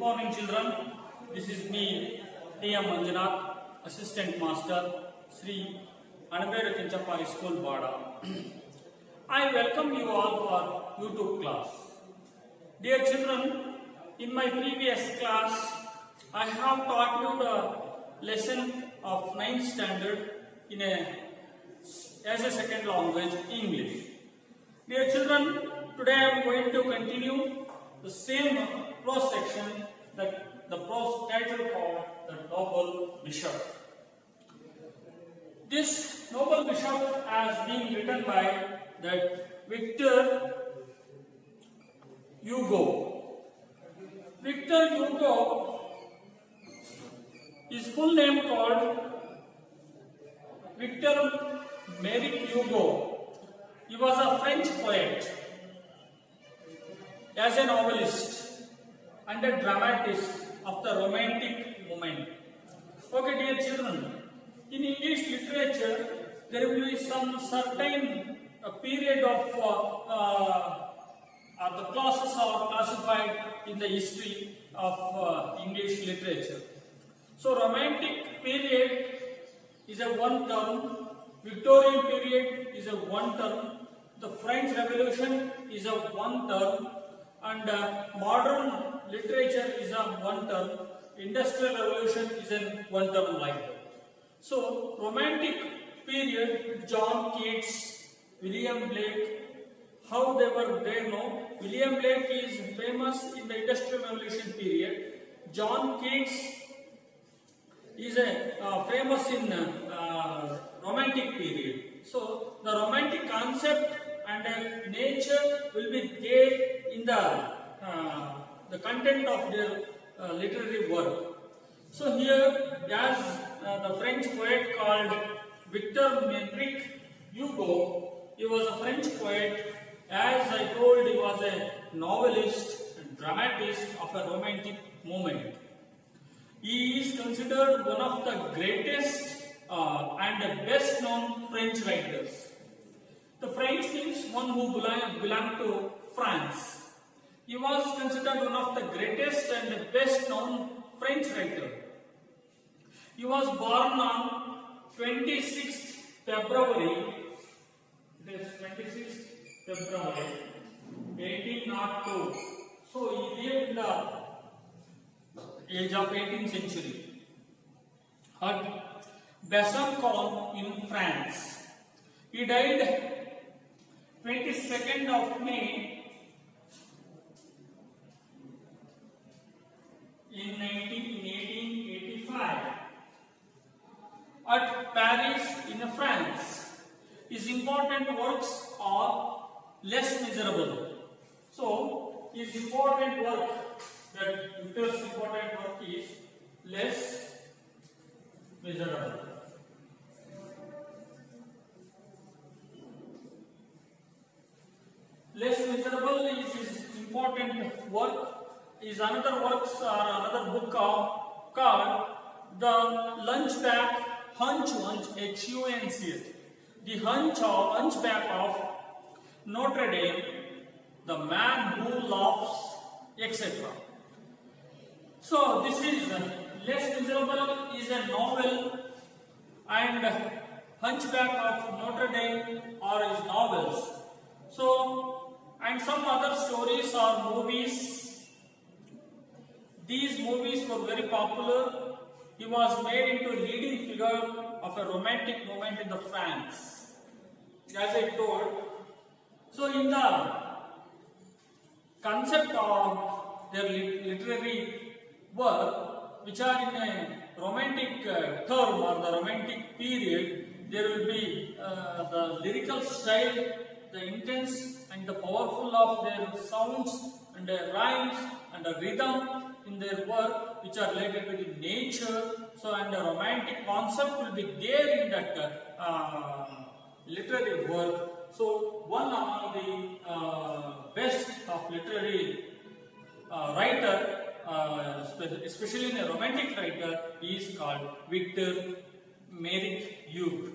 morning, children. This is me, T M Manjunath, Assistant Master, Sri Anabera School, BADA. I welcome you all for YouTube class. Dear children, in my previous class, I have taught you the lesson of 9th standard as a second language, English. Dear children, today I am going to continue the same prose section, the prose title called the Noble Bishop. This Noble Bishop has been written by that Victor Hugo. Victor Hugo, his full name called Victor Méric Hugo. He was a French poet, as a novelist and a dramatist of the Romantic movement. Okay, dear children, in English literature, there will be some certain period of the classes are classified in the history of English literature. So, Romantic period is a one term, Victorian period is a one term, the French Revolution is a one term, and modern literature is a one term, Industrial Revolution is a one term like that. So, Romantic period, John Keats, William Blake, how they were there now. William Blake is famous in the Industrial Revolution period. John Keats is famous in Romantic period. So, the Romantic concept and nature will be there in the content of their literary work. So, here as the French poet called Victor Méric Hugo, he was a French poet. As I told, he was a novelist and dramatist of a Romantic movement. He is considered one of the greatest and best known French writers. The French means one who belonged to France. He was considered one of the greatest and best known French writer. He was born on 26th February, it is 26th February 1802. So he lived in the age of 18th century at Besançon in France. He died 22nd of May in 1885 at Paris in France. His important works are less miserable. So, his important work, that Victor's important work is less miserable. Less miserable is his important work. Is another works or another book called The Hunchback, H-U-N-C-H. The Hunchback of Notre Dame, The Man Who Laughs, etc. So this is Less Miserable is a novel, and Hunchback of Notre Dame are his novels. So, and some other stories or movies. These movies were very popular. He was made into a leading figure of a Romantic movement in the France, as I told. So, in the concept of their literary work, which are in a Romantic term or the Romantic period, there will be the lyrical style, the intense and the powerful of their sounds and their rhymes and the rhythm in their work, which are related to the nature. So, and the Romantic concept will be there in that literary work. So, one among the best of literary writer, especially in a Romantic writer, is called Victor Méric Hugo.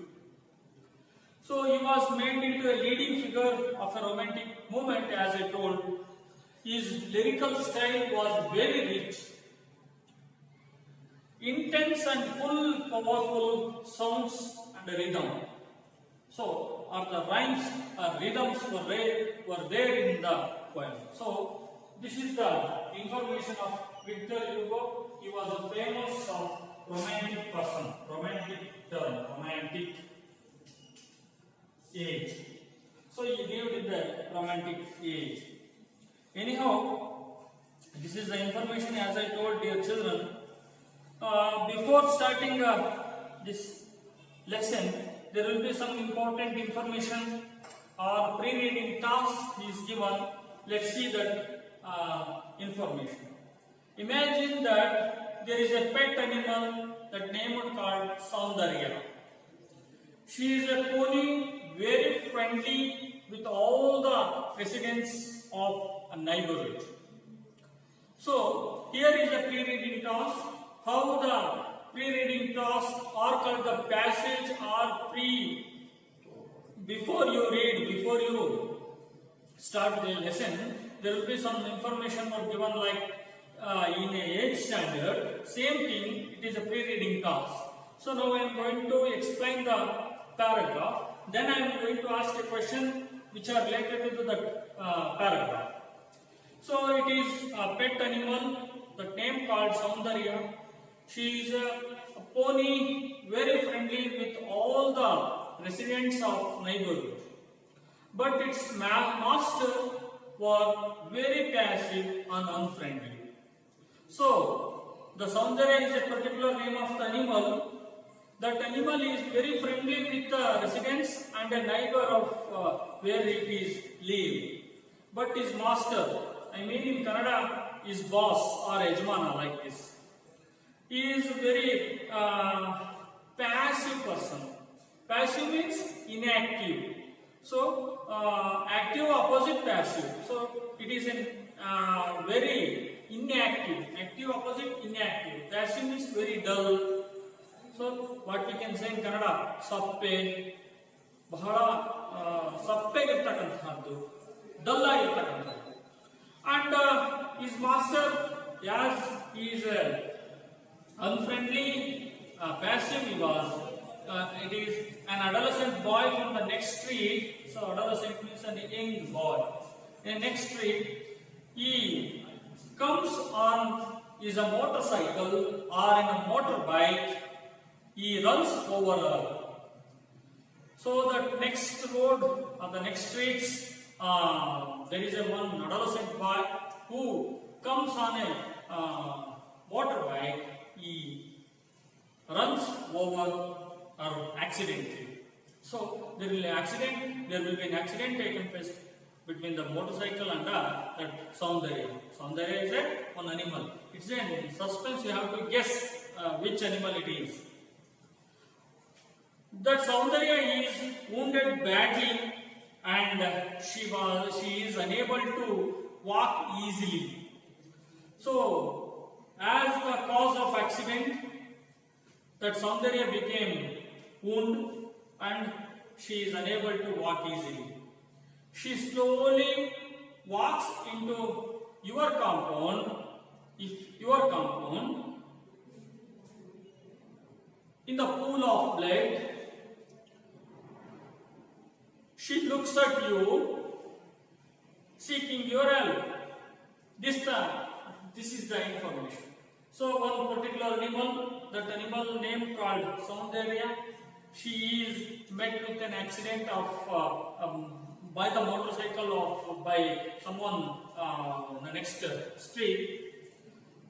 So, he was made into a leading figure of a Romantic movement, as I told. His lyrical style was very rich intense and full powerful sounds and rhythm. So, or the rhymes or rhythms were there in the poem. So, this is the information of Victor Hugo. He was a famous romantic person, romantic term, romantic age. So, he lived in the romantic age. Anyhow, this is the information as I told dear children. Before starting this lesson, there will be some important information or pre-reading task is given. Let's see that information. Imagine that there is a pet animal that named called Saundarya. She is a pony, very friendly with all the residents of a neighborhood. So here is a pre-reading task. How the pre-reading tasks are called the passage or before you read, before you start the lesson, there will be some information or given like in a 8th standard, same thing, it is a pre-reading task. So now I am going to explain the paragraph, then I am going to ask a question which are related to that paragraph. So it is a pet animal, the name called Saundarya. She is a pony, very friendly with all the residents of neighborhood. But its master was very passive and unfriendly. So, the Saundarya is a particular name of the animal. That animal is very friendly with the residents and a neighbor of where it is live. But his master, I mean in Kannada, is boss or Yajmana like this. He is a very passive person. Passive means inactive. So, active opposite passive. So, it is a very inactive. Active opposite inactive. Passive means very dull. So, what we can say in Kannada, sappe, bahala sappe irtakkantahaddu, dull agirtakkantahaddu. And his master, as he is unfriendly, passive he was. It is an adolescent boy from the next street. So adolescent means a young boy. In the next street, he comes on is a motorcycle or in a motorbike. He runs over her. So the next road or the next streets, there is a one adolescent boy who comes on a motorbike. He runs over her accidentally. So there will be an accident. There will be an accident taken place between the motorcycle and that Saundarya. Saundarya is one animal. It's a suspense. You have to guess which animal it is. That Saundarya is wounded badly and she is unable to walk easily. So, as the cause of accident, that Saundarya became wounded and she is unable to walk easily. She slowly walks into your compound. If your compound in the pool of blood, she looks at you, seeking your help. This is the information. So one particular animal, that animal name called Saundarya, she is met with an accident of by the motorcycle of by someone in the next street.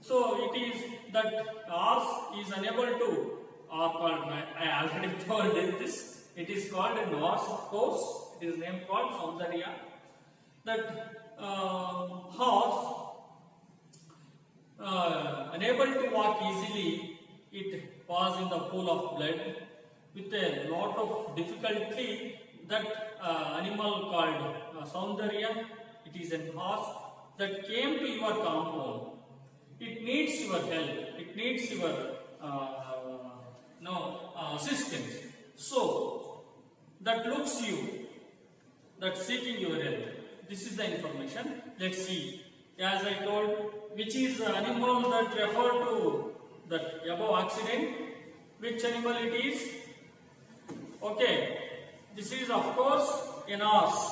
So it is that horse is unable to, called, I already told this. It is called a horse, of course. It is named called Saundarya. That horse, unable to walk easily, it was in the pool of blood with a lot of difficulty. That animal called Saundarya, it is a horse that came to your compound. It needs your help. It needs your assistance. So that looks you, that seeking your help. This is the information. Let's see. As I told, which is the animal that refer to that above accident. Which animal it is? Okay, this is of course an horse.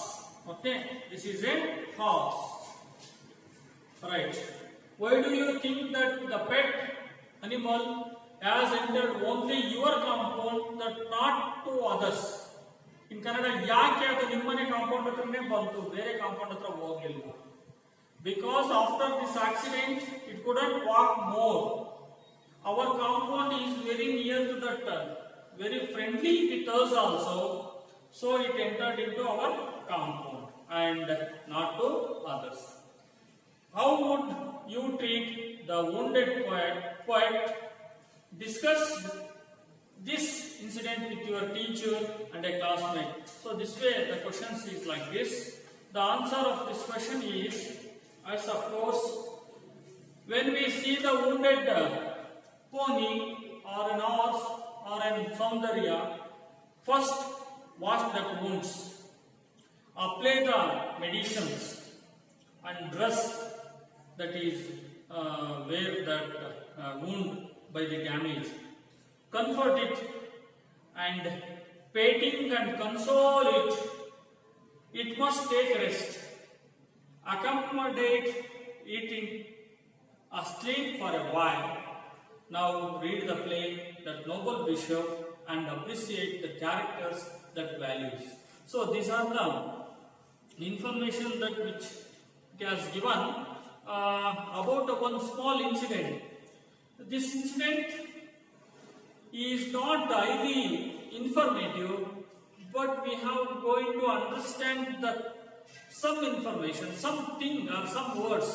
Okay, this is a horse. Right. Why do you think that the pet animal has entered only your compound, that not to others? In Kannada, ಯಾಕೆ ಅದು ನಿಮ್ಮನೆ compound ಹತ್ರನೇ ಬಂತು, ಬೇರೆ compound ಹತ್ರ ಹೋಗಲಿಲ್ಲ? Because after this accident, it couldn't walk more. Our compound is very near to that, very friendly with us also, so it entered into our compound and not to others. How would you treat the wounded poet? Discuss this incident with your teacher and a classmate. So this way the question is like this. The answer of this question is, as of course, when we see the wounded pony or an horse or an Saundarya, first wash the wounds, apply the medicines and dress that is wear that wound by the damage, comfort it and petting and console it. It must take rest, accommodate it in asleep for a while. Now read the play, that noble bishop, and appreciate the characters that values. So these are the information that which it has given about one small incident. This incident is not highly informative, but we have going to understand that some information, something or some words.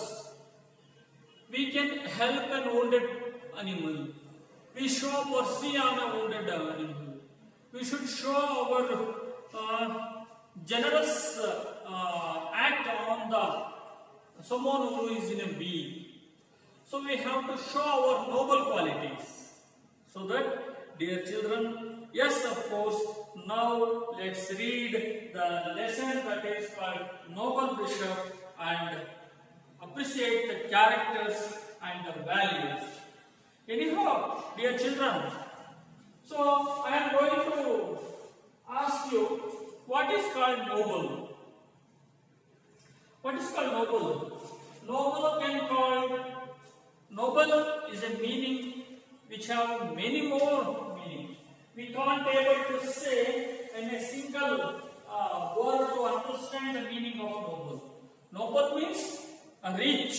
We can help an wounded animal. We show mercy on a wounded animal. We should show our generous act on the someone who is in a need. So we have to show our noble qualities. So that, dear children, yes, of course, now let's read the lesson that is called Noble Bishop and appreciate the characters and the values. Anyhow, dear children, so I am going to ask you, what is called noble? What is called noble? Noble is a meaning which have many more meaning. We can't able to say in a single word to understand the meaning of noble. Noble means rich.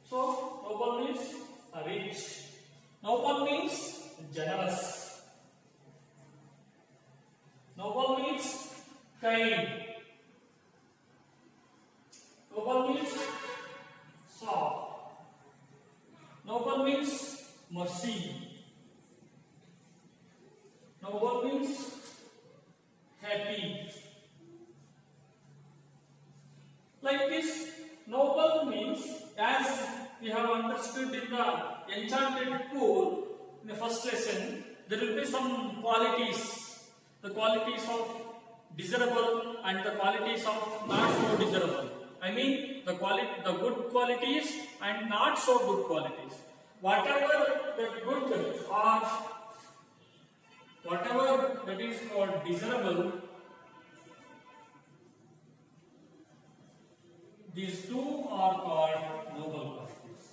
So noble means rich. Noble means generous. Noble means kind. Noble means soft. Noble means mercy. Noble means happy. Like this, noble means, as we have understood in the enchanted pool in the first lesson, there will be some qualities. The qualities of desirable and the qualities of not so desirable. I mean the good qualities and not so good qualities. Whatever the good or whatever that is called desirable, these two are called noble qualities.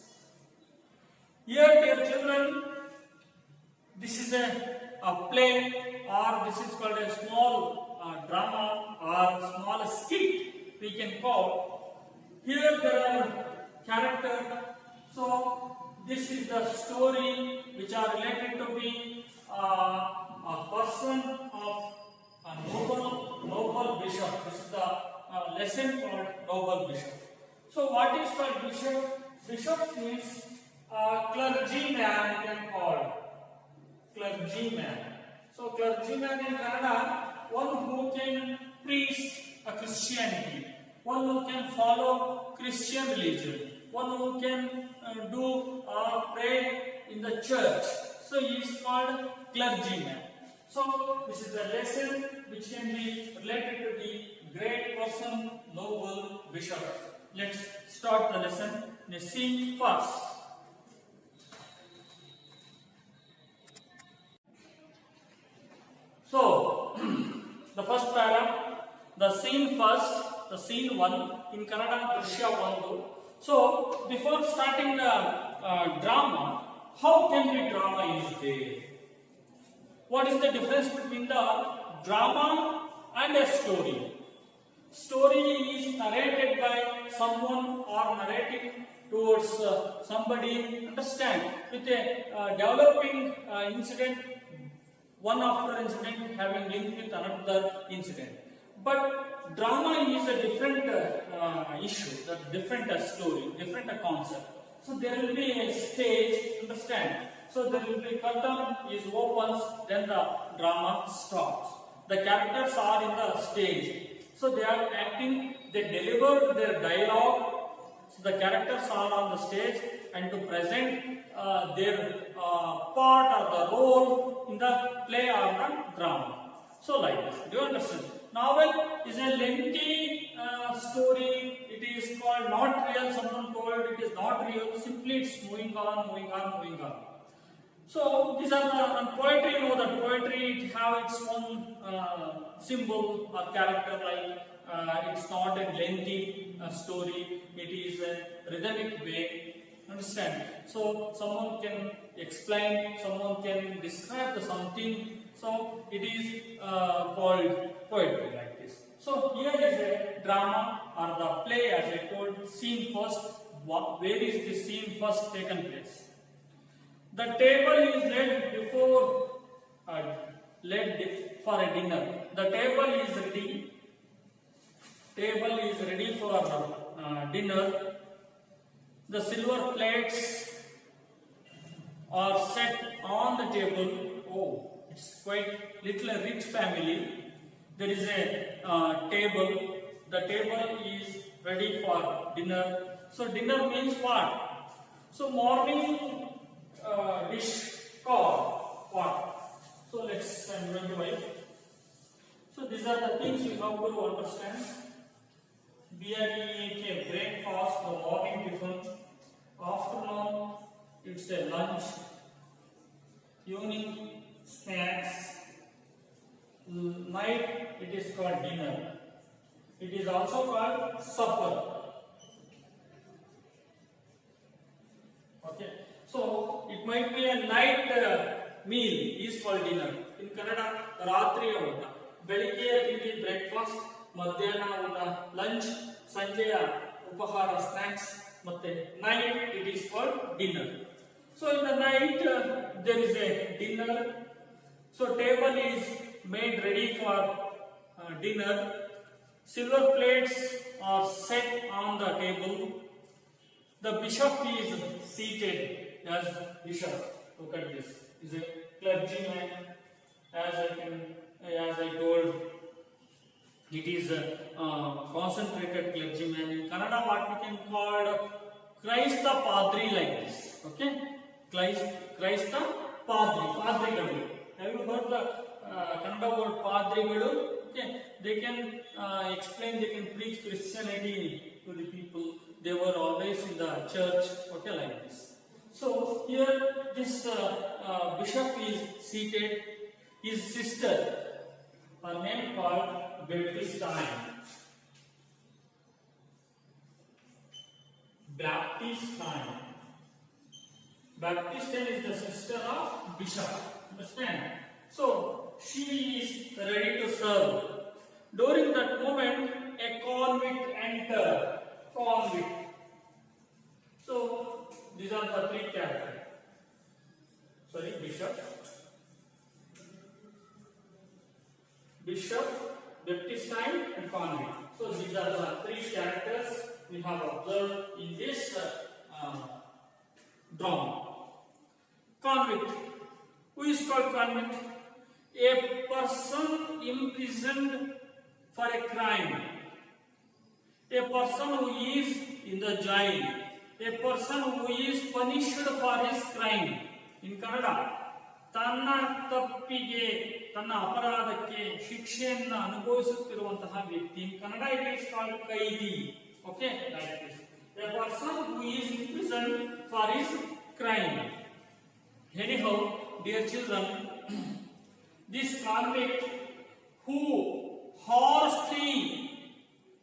Here, dear children, this is a play, or this is called a small drama or small skit we can call. Here there are characters. So this is the story which are related to be a person of a noble bishop. This is the lesson called noble bishop. So what is called bishop? Bishop means clergyman, you can call clergyman. So clergyman in Kannada, one who can preach a Christianity, one who can follow Christian religion, one who can pray in the church. So he is called clergyman. So this is a lesson which can be related to the great person, noble bishop. Let's start the lesson in a scene first. first para, the scene first, the scene 1, in Kannada, Drishya 1. So, before starting the drama, how can be drama is there? What is the difference between the drama and a story? Story is narrated by someone or narrating towards somebody, understand, with a developing incident, one after incident having link with another incident. But drama is a different issue, a different story, different concept. So there will be a stage, understand. So there will be curtain is opens, then the drama starts. The characters are in the stage. So they are acting, they deliver their dialogue. So the characters are on the stage and to present their part or the role in the play or the drama. So like this, do you understand? Novel is a lengthy story. It is called not real. Someone told it is not real. Simply it's moving on, moving on, moving on. So these are the poetry. You know that poetry it have its own symbol or character. Like it's not a lengthy story. It is a rhythmic way. Understand? So someone can explain. Someone can describe the something. So it is called poetry like this. So here is a drama or the play, as I told. Scene first. Where is the scene first taken place? The table is laid for a dinner. The table is ready. Table is ready for dinner. The silver plates are set on the table. Oh, it's quite little rich family. There is a table. The table is ready for dinner. So dinner means what? So morning dish called what? So I'm going to write. So these are the things you have to understand. BREAK, breakfast, the morning tiffin. Afternoon, it's a lunch. Evening, snacks. Night, it is called dinner. It is also called supper. Okay. So it might be a night meal is called dinner. In Kannada, Ratri ಊಟ. ಬೆಳಿಗ್ಗೆ ತಿಂಡಿ breakfast, ಮಧ್ಯಾಹ್ನ ಊಟ lunch, ಸಂಜೆಯ ಉಪಹಾರ snacks, ಮತ್ತೆ night it is called dinner. So in the night there is a dinner. So table is made ready for dinner. Silver plates are set on the table. The bishop is seated as bishop. Look at this. Is a clergyman. As I told, it is a concentrated clergyman. In Kannada, what we can call Christa Padri like this. Okay, Christa Padri. Padrigalu. Have you heard the Kannada word Padrigalu? Okay, they can explain. They can preach Christianity to the people. They were always in the church. Okay, like this. So here this bishop is seated. His sister, her name called Baptistine. Baptistine. Baptistine is the sister of bishop. Understand? So she is ready to serve. During that moment, a convict entered. Convict. So these are the three characters. Sorry, bishop, Baptistine, and convict. So these are the three characters we have observed in this drama. Convict. Who is called convict? A person imprisoned for a crime. A person who is in the jail. A person who is punished for his crime. In Kannada, ತನ್ನ ತಪ್ಪಿಗೆ ತನ್ನ ಅಪರಾಧಕ್ಕೆ ಶಿಕ್ಷೆಯನ್ನು ಅನುಭವಿಸುತ್ತಿರುವಂತಹ ವ್ಯಕ್ತಿ. In Kannada it is called ಕೈದಿ. Okay, like this. A person who is imprisoned for his crime. Anyhow, dear children, this convict who Hoarsely.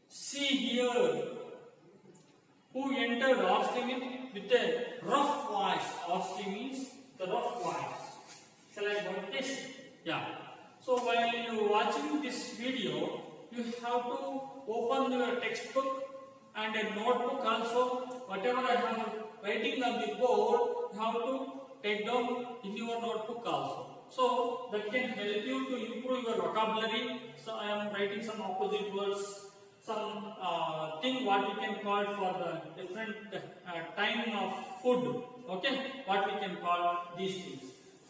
See here. Who entered hoarsely with a rough voice. Hoarsely means the rough voice. Shall I go with this? Yeah. So while you are watching this video, you have to open your textbook and a notebook also. Whatever I am writing on the board, you have to take down in your notebook also. So that can help you to improve your vocabulary. So I am writing some opposite words, some thing what we can call for the different time of food. Okay, what we can call these things.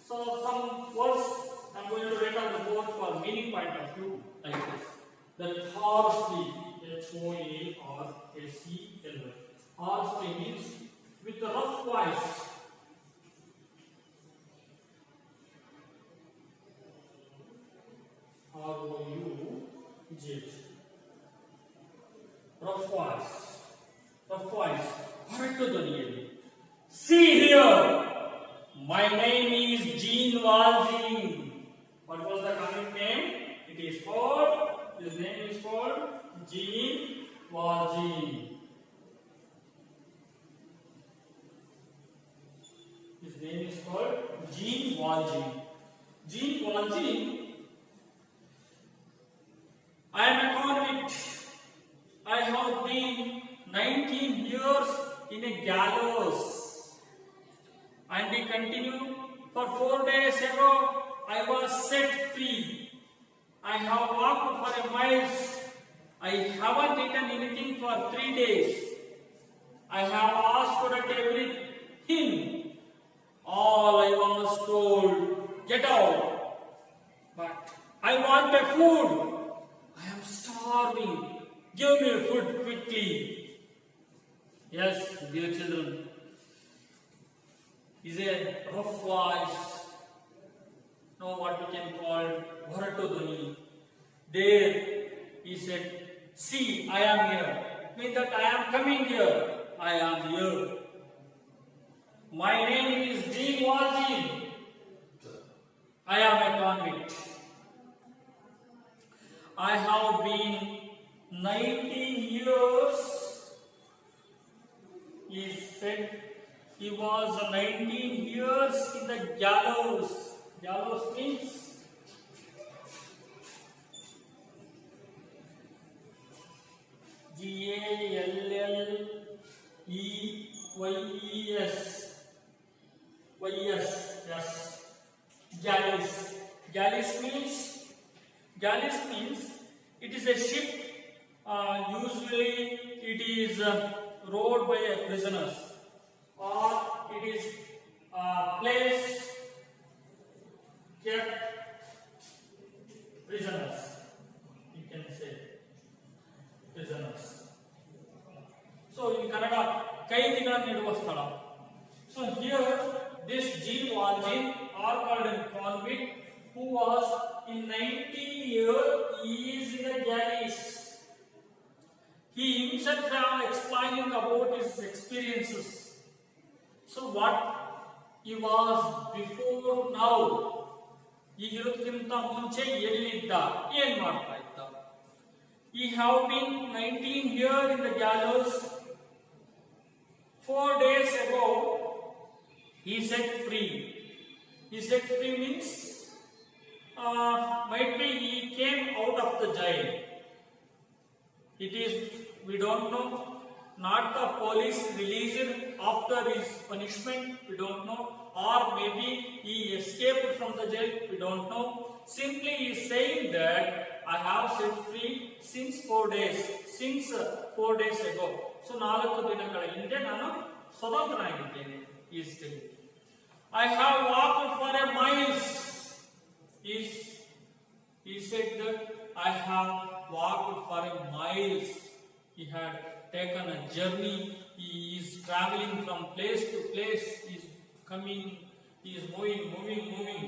So some words I am going to write on the board for meaning point of view like this. The hoarsely, Hoarsely. Hoarsely means with the rough voice. R-O-U-G-H. Rough voice. Rough voice. See here. My name is Jean Valjean. What was the comic name? It is called. His name is called Jean Valjean. His name is called Jean Valjean. Jean Valjean. I am a convict. I have been 19 years in a gallows. And we continue. For 4 days ago, I was set free. I have walked for a miles. I haven't eaten anything for 3 days. I have asked at everything. All I was told, get out. But I want a food. I am starving. Give me food quickly. Yes, dear children, is a rough voice. Know what we can call Bharatodhani. There he said, see, I am here. Means that I am coming here. I am here. My name is Jean Valjean. I am a convict. I have been 19 years. He said he was 19 years in the gallows. Gallows means Galleys. Yes. Galleys means it is a ship. Usually it is rowed by prisoners, or it is a place kept prisoners. You can say prisoners. So in Kannada, ಕೈದಿಗಳನ್ನು ಇಡುವ ಸ್ಥಳ. So here, this Jean Valjean are called a convict who was in 19 years. He is in the galleys. He himself explaining about his experiences. So what he was before now. ಈಗಿರೋದಕ್ಕಿಂತ ಮುಂಚೆ ಎಲ್ಲಿದ್ದ, ಏನ್ ಮಾಡ್ತಾ ಇದ್ದ. He have been 19 years in the gallows. 4 days ago, he set free. He set free means might be he came out of the jail. It is, we don't know. Not the police released after his punishment, we don't know. Or maybe he escaped from the jail, we don't know. Simply he is saying that I have set free since 4 days. Since 4 days ago. So 4 ದಿನಗಳ ಹಿಂದೆ ನಾನು ಸ್ವತಂತ್ರನಾಗಿದ್ದೇನೆ. He is saying, I have walked for a miles. He said that I have walked for a miles. He had taken a journey. He is traveling from place to place. He is coming. He is moving.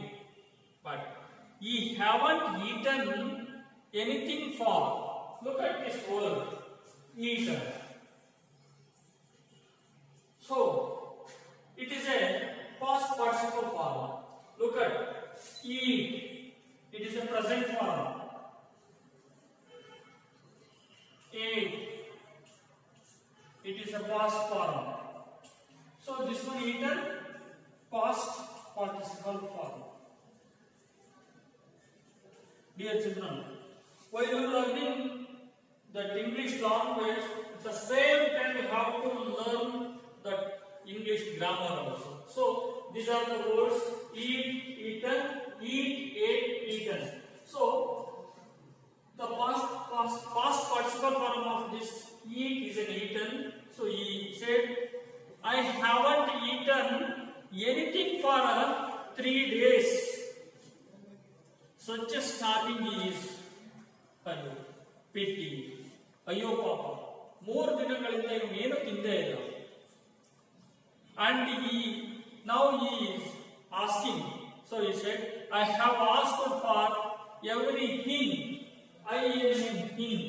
But he haven't eaten anything for. Look at this word, eaten. So it is a past participle form. Look at eat. It is a present form. It is a past form. So this one eaten, past participle form. Dear children, while you are learning that English language, at the same time you have to learn that English grammar also. So these are the words: eat, eaten, eat, ate, eaten. So the past participle form of this eat is an eaten. So he said, I haven't eaten anything for 3 days. Such a starving is pity. Ayyo papa. 3 ದಿನಗಳಿಂದ ಇವನು ಏನು ತಿಂದೇ ಇಲ್ಲ. And now he is asking. So he said, I have asked for every hin. I mean hin.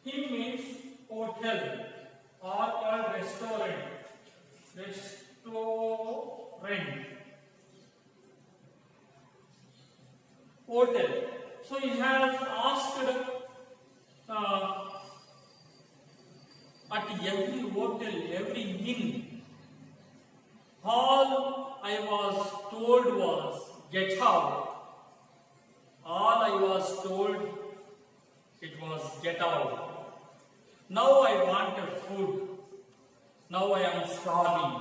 Hin means hotel or called restaurant. Restaurant. Hotel. So he has asked at every hotel, every inn. All I was told was get out. All I was told it was get out. Now I want a food. Now I am starving.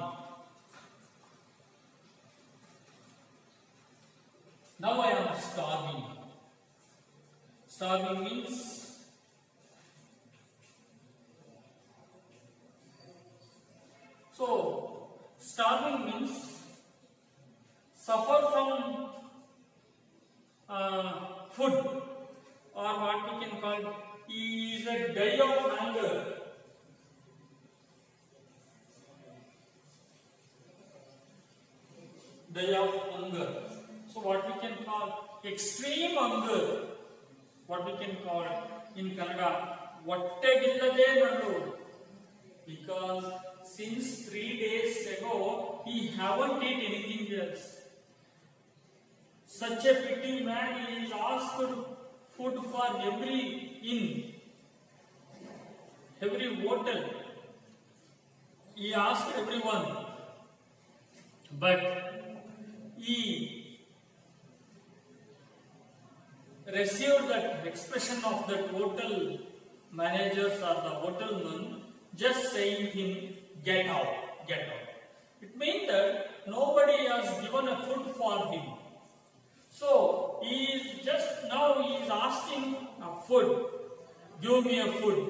Now I am starving. Starving means starving means suffer from food, or what we can call is a die of hunger. Die of hunger. So what we can call extreme hunger, what we can call in Kannada, vattagillade nandu, because since 3 days ago he haven't eaten anything else. Such a pity man, he is asked food for every inn, every hotel. He asked everyone, but he received that expression of the hotel managers or the hotelman just saying him, get out, get out. It means that nobody has given a food for him. So he is just now he is asking food. Give me a food.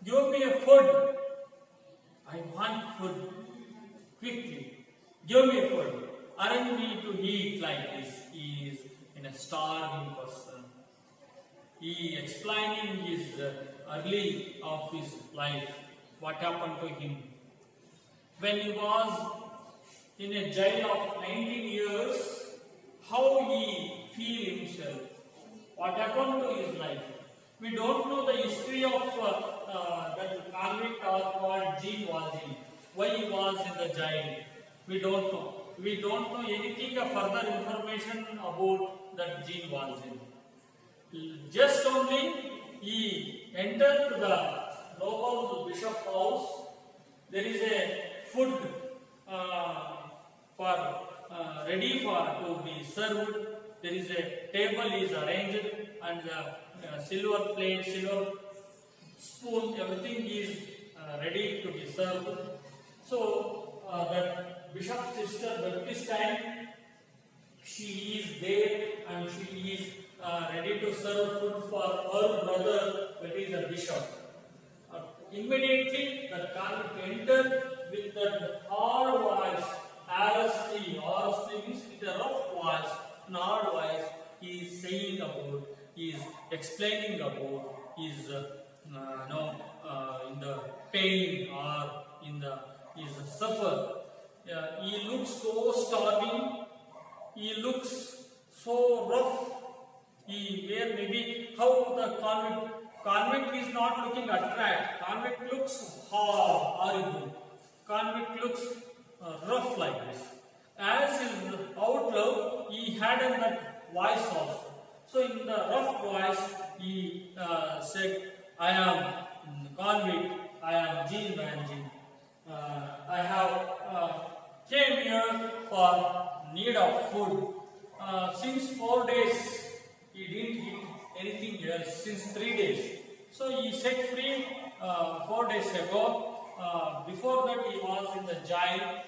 Give me a food. I want food. Quickly. Give me food. Aren't me to eat like this. He is in a starving person. He explaining his early of his life. What happened to him? When he was in a jail of 19 years, how he feel himself? What happened to his life? We don't know the history of that convict or called Jean Valjean. Why he was in the jail? We don't know. We don't know anything of further information about that Jean Valjean. Just only he entered to the noble bishop house. There is a food for ready for to be served. There is a table is arranged and the silver plate, silver spoon, everything is ready to be served. So that bishop's sister Baptistine, she is there and she is ready to serve food for her brother, that is the bishop. Immediately the convict entered with that hard voice, RST means with a rough voice, an hard voice. He is saying about, he is explaining about his in the pain or in the his suffer. He looks so starving. He looks so rough. He where maybe how the convict is not looking attractive. Convict looks horrible. Convict looks rough like this. As his outlook, he had in that voice also. So in the rough voice, he said, I am convict. I am Jean Banjin. I have came here for need of food. Since 4 days, he didn't eat anything else. Since 3 days, so he set free 4 days ago. Before that, he was in the jail.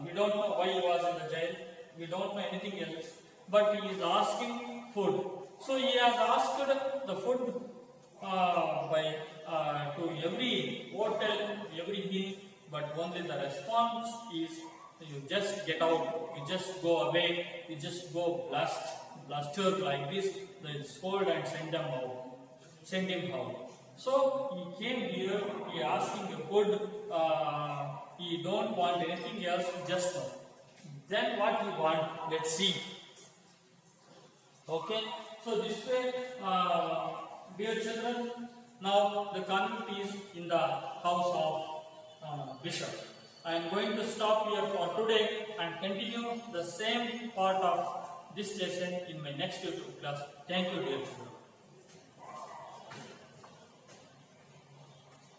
We don't know why he was in the jail. We don't know anything else. But he is asking food. So he has asked the food to every hotel, every inn, but only the response is you just get out, you just go away, you just go blaster like this, they scold and send him out. So he came here, he asking the food, he don't want anything else, just now. Then what he want, let's see. Okay, so this way, dear children, now the convent is in the house of Bishop. I am going to stop here for today and continue the same part of this lesson in my next YouTube class. Thank you, dear children.